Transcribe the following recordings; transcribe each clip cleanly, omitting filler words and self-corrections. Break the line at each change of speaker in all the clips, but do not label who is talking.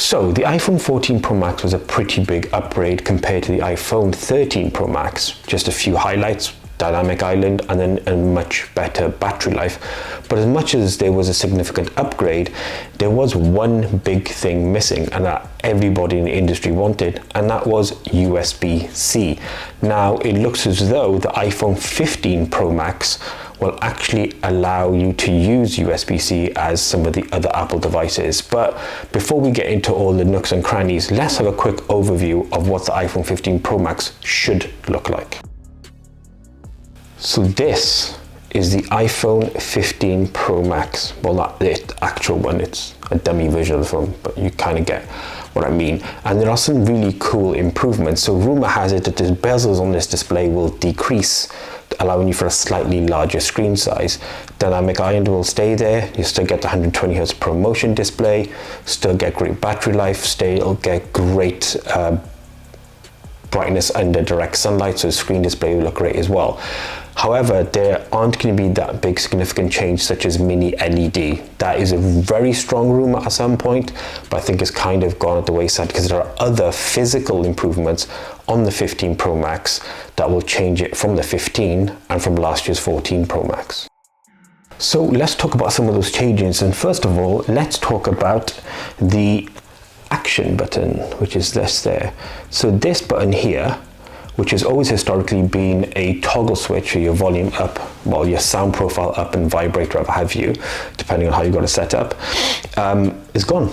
So the iPhone 14 Pro Max was a pretty big upgrade compared to the iPhone 13 Pro Max. Just a few highlights: dynamic island, and then a much better battery life. But as much as there was a significant upgrade, there was one big thing missing, and that everybody in the industry wanted, and that was USB-C. Now it looks as though the iPhone 15 Pro Max will actually allow you to use USB-C as some of the other Apple devices. But before we get into all the nooks and crannies, let's have a quick overview of what the iPhone 15 Pro Max should look like. So this is the iPhone 15 Pro Max. Well, not the actual one, it's a dummy version of the phone, but you kind of get what I mean. And there are some really cool improvements. So rumor has it that the bezels on this display will decrease, allowing you for a slightly larger screen size. Dynamic island will stay there. You still get the 120 Hz ProMotion display, still get great battery life, still get great brightness under direct sunlight, so the screen display will look great as well. However, there aren't going to be that big significant change such as mini LED. That is a very strong rumor at some point, but I think it's kind of gone at the wayside because there are other physical improvements on the 15 Pro Max that will change it from the 15 and from last year's 14 Pro Max. So let's talk about some of those changes, and first of all, let's talk about the action button, which is this there. So this button here, which has always historically been a toggle switch for your volume up, well, your sound profile up and vibrator up, have you, depending on how you got it set up, is gone,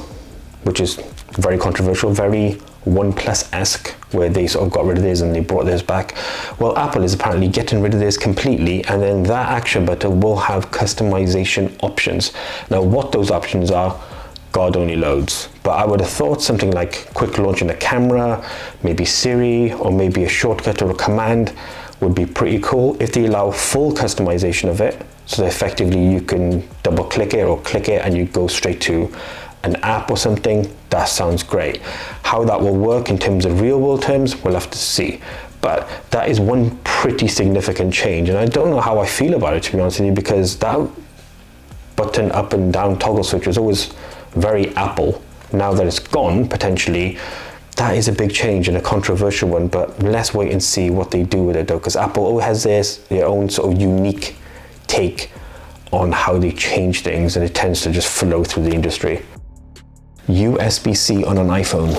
which is very controversial, very OnePlus-esque, where they sort of got rid of this and they brought this back. Well, Apple is apparently getting rid of this completely, and then that action button will have customization options. Now, what those options are, God only knows, but I would have thought something like quick launch in a camera, maybe Siri, or maybe a shortcut or a command would be pretty cool if they allow full customization of it. So effectively you can double click it or click it and you go straight to an app or something. That sounds great. How that will work in terms of real world terms, we'll have to see. But that is one pretty significant change, and I don't know how I feel about it, to be honest with you, because that button up and down toggle switch was always very Apple. Now that it's gone, potentially, that is a big change and a controversial one, but let's wait and see what they do with it though, because Apple always has their own sort of unique take on how they change things, and it tends to just flow through the industry. USB-C on an iPhone,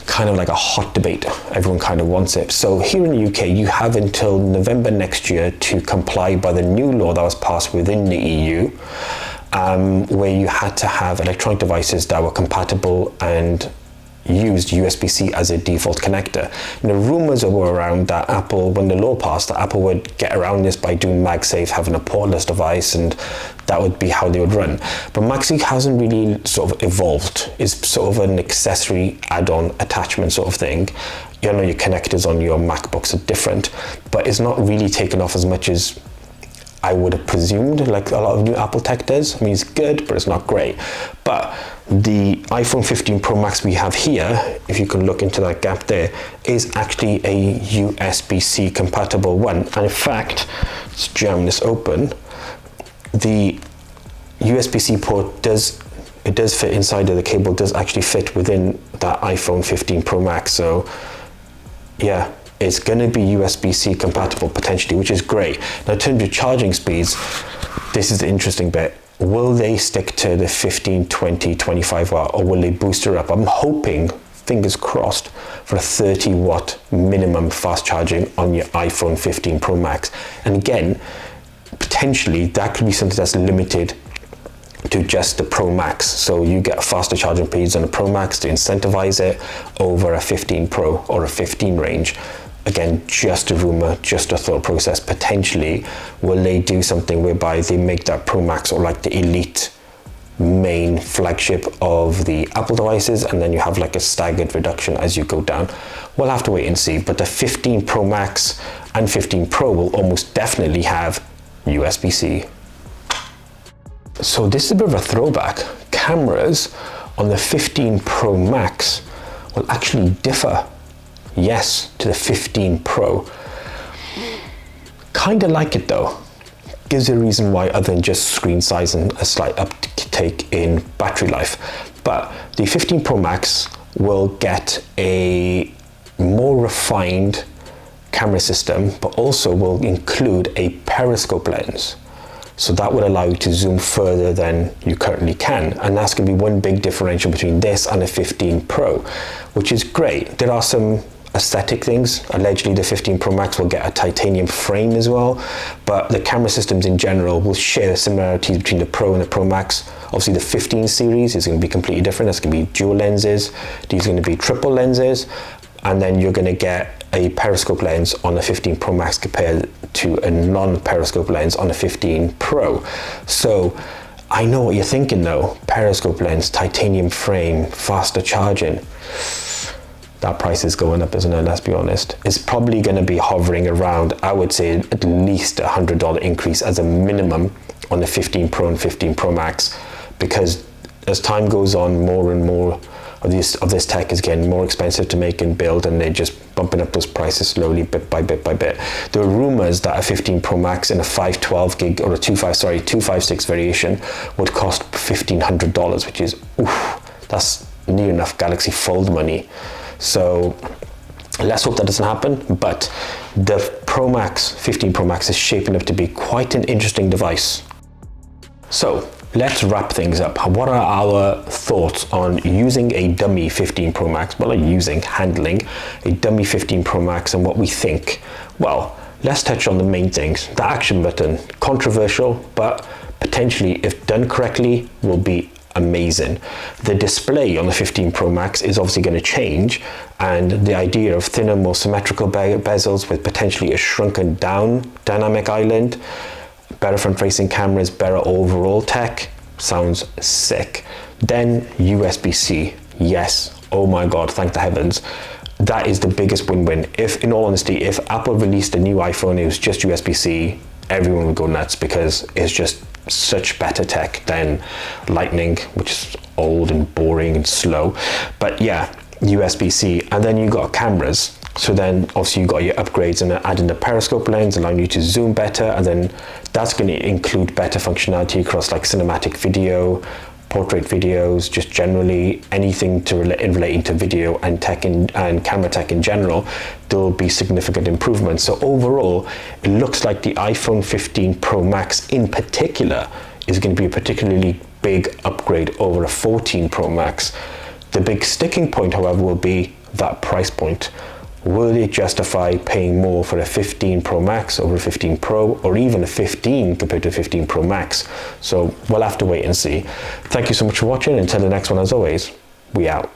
kind of like a hot debate. Everyone kind of wants it. So here in the UK, you have until November next year to comply by the new law that was passed within the EU, where you had to have electronic devices that were compatible and used USB-C as a default connector. And the rumors were around that Apple, when the law passed, that Apple would get around this by doing MagSafe, having a portless device, and that would be how they would run. But MagSafe hasn't really sort of evolved. It's sort of an accessory add-on attachment sort of thing. You know, your connectors on your MacBooks are different, but it's not really taken off as much as I would have presumed, like a lot of new Apple tech does. I mean, it's good, but it's not great. But the iPhone 15 Pro Max we have here, if you can look into that gap there, is actually a USB-C compatible one. And in fact, let's jam this open. The USB-C port does fit inside of the cable, does actually fit within that iPhone 15 Pro Max. So yeah, it's going to be USB-C compatible potentially, which is great. Now in terms of charging speeds, this is the interesting bit. Will they stick to the 15, 20, 25 watt, or will they boost it up? I'm hoping, fingers crossed, for a 30 watt minimum fast charging on your iPhone 15 Pro Max. And again, potentially that could be something that's limited to just the Pro Max. So you get faster charging speeds on the Pro Max to incentivize it over a 15 Pro or a 15 range. Again, just a rumor, just a thought process. Potentially, will they do something whereby they make that Pro Max or like the elite main flagship of the Apple devices, and then you have like a staggered reduction as you go down? We'll have to wait and see. But the 15 Pro Max and 15 Pro will almost definitely have USB-C. So this is a bit of a throwback. Cameras on the 15 Pro Max will actually differ, yes, to the 15 Pro. Kind of like it though. Gives you a reason why, other than just screen size and a slight uptake in battery life. But the 15 Pro Max will get a more refined camera system, but also will include a periscope lens. So that would allow you to zoom further than you currently can. And that's going to be one big differential between this and a 15 Pro, which is great. There are some aesthetic things. Allegedly, the 15 Pro Max will get a titanium frame as well, but the camera systems in general will share similarities between the Pro and the Pro Max. Obviously, the 15 series is going to be completely different. That's going to be dual lenses. These are going to be triple lenses. And then you're going to get a periscope lens on the 15 Pro Max compared to a non-periscope lens on the 15 Pro. So I know what you're thinking though. Periscope lens, titanium frame, faster charging. That price is going up, isn't it? Let's be honest. It's probably going to be hovering around, I would say, at least $100 increase as a minimum on the 15 Pro and 15 Pro Max, because as time goes on, more and more of this tech is getting more expensive to make and build, and they're just bumping up those prices slowly, bit by bit by bit. There are rumors that a 15 Pro Max in a 512 gig or a 256 variation would cost $1,500, which is, that's near enough Galaxy Fold money. So let's hope that doesn't happen, but the Pro Max, 15 Pro Max is shaping up to be quite an interesting device. So let's wrap things up. What are our thoughts on using a dummy 15 Pro Max? Well, handling a dummy 15 Pro Max and what we think. Well, let's touch on the main things. The action button, controversial, but potentially, if done correctly, will be amazing. The display on the 15 Pro Max is obviously going to change, and the idea of thinner, more symmetrical bezels with potentially a shrunken down dynamic island, better front-facing cameras, better overall tech, sounds sick. Then USB-C, yes, oh my god, thank the heavens. That is the biggest win-win. If, in all honesty, if Apple released a new iPhone, it was just USB-C, everyone would go nuts, because it's just such better tech than Lightning, which is old and boring and slow. But yeah, USB-C. And then you got cameras. So then obviously you got your upgrades and adding the periscope lens, allowing you to zoom better, and then that's going to include better functionality across like cinematic video, portrait videos, just generally anything relating to video and tech and camera tech in general. There will be significant improvements. So overall, it looks like the iPhone 15 Pro Max in particular is going to be a particularly big upgrade over a 14 Pro Max. The big sticking point, however, will be that price point. Will it justify paying more for a 15 Pro Max over a 15 Pro, or even a 15 compared to a 15 Pro Max? So we'll have to wait and see. Thank you so much for watching. Until the next one, as always, we out.